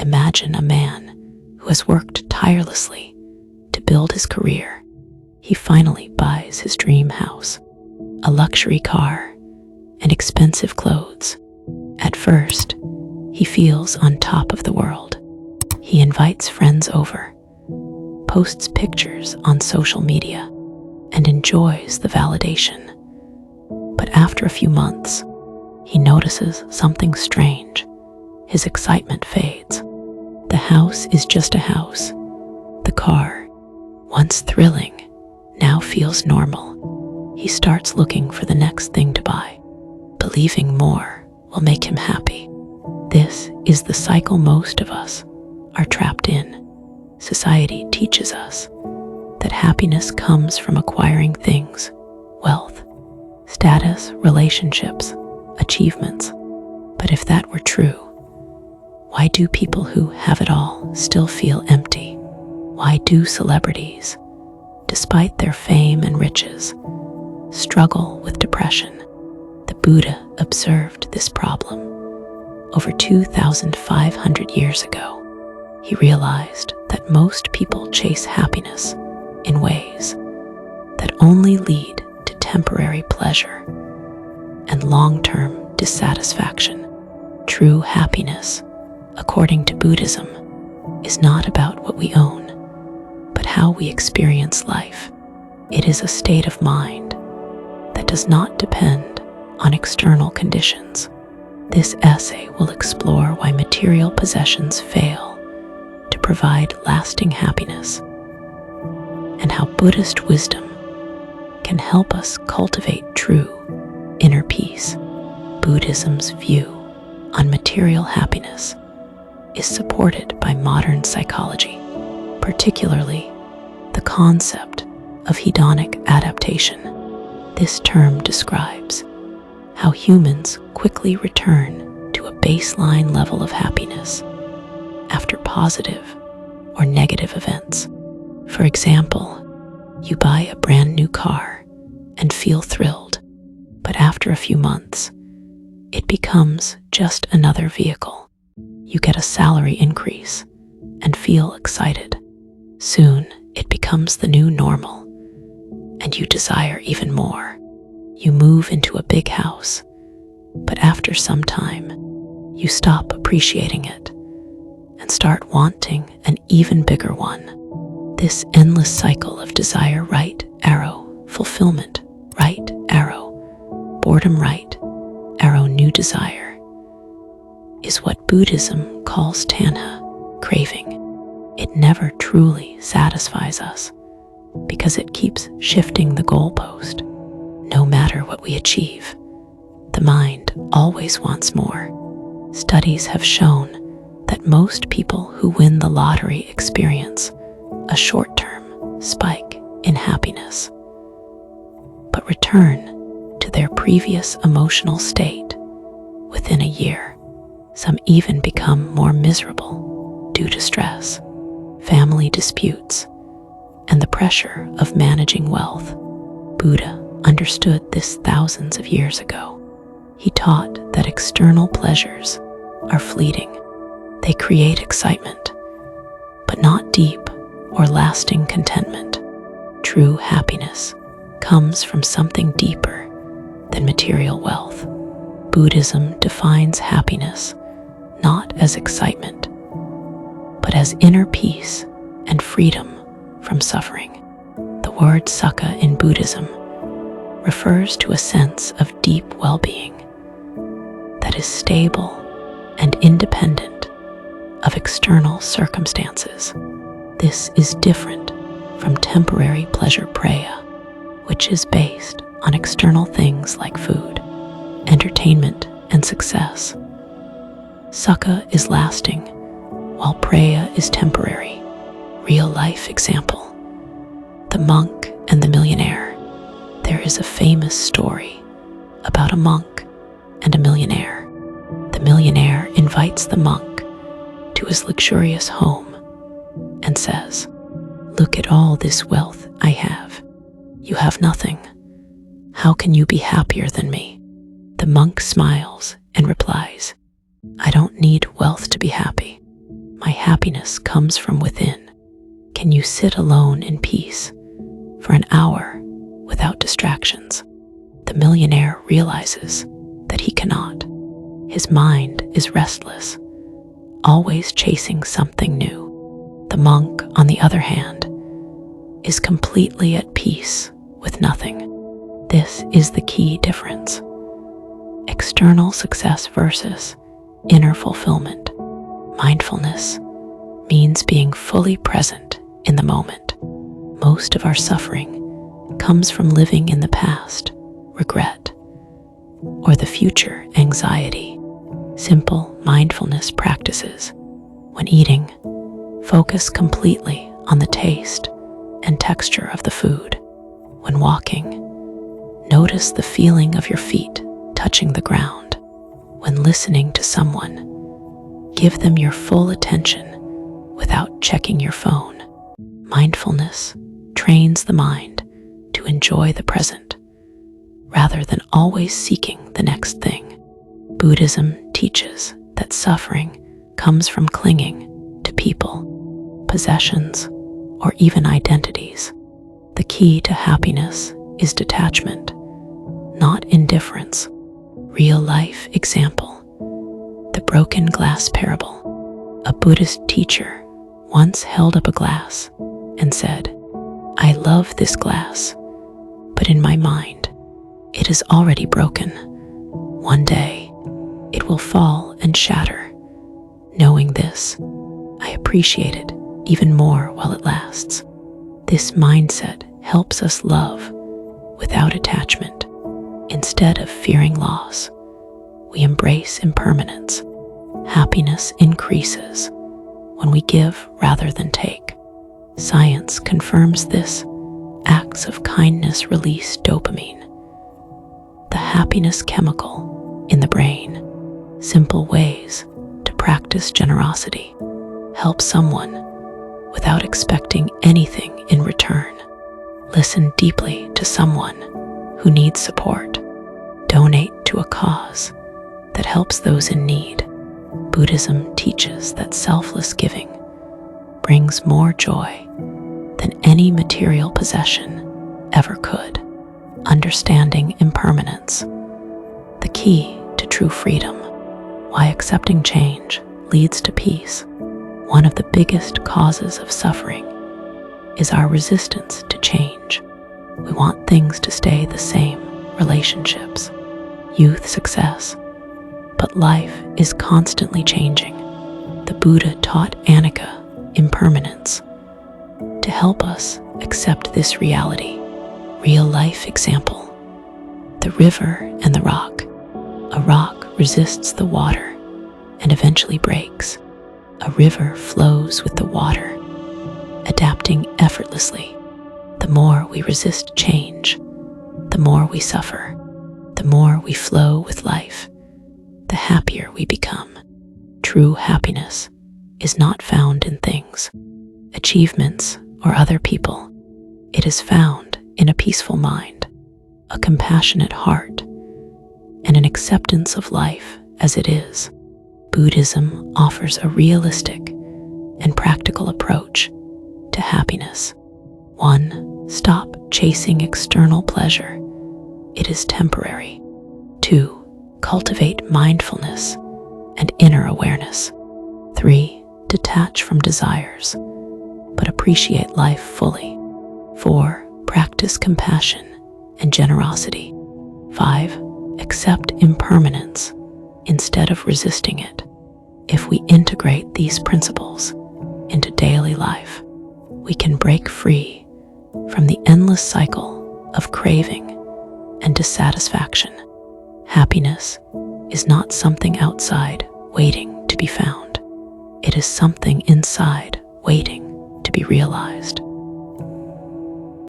Imagine a man who has worked tirelessly to build his career. He finally buys his dream house, a luxury car, and expensive clothes. At first, he feels on top of the world. He invites friends over, posts pictures on social media, and enjoys the validation. But after a few months, he notices something strange. His excitement fades. The house is just a house. The car, once thrilling, now feels normal. He starts looking for the next thing to buy, believing more will make him happy. This is the cycle most of us are trapped in. Society teaches us that happiness comes from acquiring things, wealth, status, relationships, achievements. But if that were true, why do people who have it all still feel empty? Why do celebrities, despite their fame and riches, struggle with depression? The Buddha observed this problem over 2,500 years ago. He realized that most people chase happiness in ways that only lead to temporary pleasure and long-term dissatisfaction. True happiness, according to Buddhism, is not about what we own, but how we experience life. It is a state of mind that does not depend on external conditions. This essay will explore why material possessions fail to provide lasting happiness, and how Buddhist wisdom can help us cultivate true inner peace. Buddhism's view on material happiness is supported by modern psychology, particularly the concept of hedonic adaptation. This term describes how humans quickly return to a baseline level of happiness after positive or negative events. For example, you buy a brand new car and feel thrilled, but after a few months, it becomes just another vehicle. You get a salary increase and feel excited. Soon, it becomes the new normal, and you desire even more. You move into a big house, but after some time, you stop appreciating it and start wanting an even bigger one. This endless cycle of desire, right arrow, fulfillment, right arrow, boredom, right arrow, new desire, is what Buddhism calls tanha, craving. It never truly satisfies us because it keeps shifting the goalpost. No matter what we achieve, the mind always wants more. Studies have shown that most people who win the lottery experience a short-term spike in happiness, but return to their previous emotional state within a year. Some even become more miserable due to stress, family disputes, and the pressure of managing wealth. Buddha understood this thousands of years ago. He taught that external pleasures are fleeting. They create excitement, but not deep or lasting contentment. True happiness comes from something deeper than material wealth. Buddhism defines happiness not as excitement, but as inner peace and freedom from suffering. The word sukha in Buddhism refers to a sense of deep well-being that is stable and independent of external circumstances. This is different from temporary pleasure praya, which is based on external things like food, entertainment, and success. Sukha is lasting, while praya is temporary. Real-life example: the monk and the millionaire. There is a famous story about a monk and a millionaire. The millionaire invites the monk to his luxurious home and says, "Look at all this wealth I have. You have nothing. How can you be happier than me?" The monk smiles and replies, "I don't need wealth to be happy. happiness comes from within. Can you sit alone in peace for an hour without distractions? The millionaire realizes that he cannot. His mind is restless, always chasing something new. The monk, on the other hand, is completely at peace with nothing. This is the key difference. External success versus inner fulfillment. Mindfulness means being fully present in the moment. Most of our suffering comes from living in the past, regret, or the future, anxiety. Simple mindfulness practices. When eating, focus completely on the taste and texture of the food. When walking, notice the feeling of your feet touching the ground. When listening to someone, give them your full attention without checking your phone. Mindfulness trains the mind to enjoy the present rather than always seeking the next thing. Buddhism teaches that suffering comes from clinging to people, possessions, or even identities. The key to happiness is detachment, not indifference. Real life example. The broken glass parable. A Buddhist teacher once held up a glass and said, "I love this glass, but in my mind, it is already broken. One day, it will fall and shatter. Knowing this, I appreciate it even more while it lasts." This mindset helps us love without attachment. Instead of fearing loss, we embrace impermanence. Happiness increases when we give rather than take. Science confirms this. Acts of kindness release dopamine, the happiness chemical in the brain. Simple ways to practice generosity. Help someone without expecting anything in return. Listen deeply to someone who needs support. Donate to a cause that helps those in need. Buddhism teaches that selfless giving brings more joy than any material possession ever could. Understanding impermanence, the key to true freedom. Why accepting change leads to peace. One of the biggest causes of suffering is our resistance to change. We want things to stay the same, relationships, youth, success, but life is constantly changing. The Buddha taught Anicca impermanence to help us accept this reality. Real life example. The river and the rock. A rock resists the water and eventually breaks. A river flows with the water, adapting effortlessly. The more we resist change, the more we suffer. The more we flow with life, the happier we become. True happiness is not found in things, achievements, or other people. It is found in a peaceful mind, a compassionate heart, and an acceptance of life as it is. Buddhism offers a realistic and practical approach to happiness. 1. Stop chasing external pleasure. It is temporary. 2. Cultivate mindfulness and inner awareness. 3. Detach from desires, but appreciate life fully. 4. Practice compassion and generosity. 5. Accept impermanence instead of resisting it. If we integrate these principles into daily life, we can break free from the endless cycle of craving and dissatisfaction. Happiness is not something outside waiting to be found. It is something inside waiting to be realized.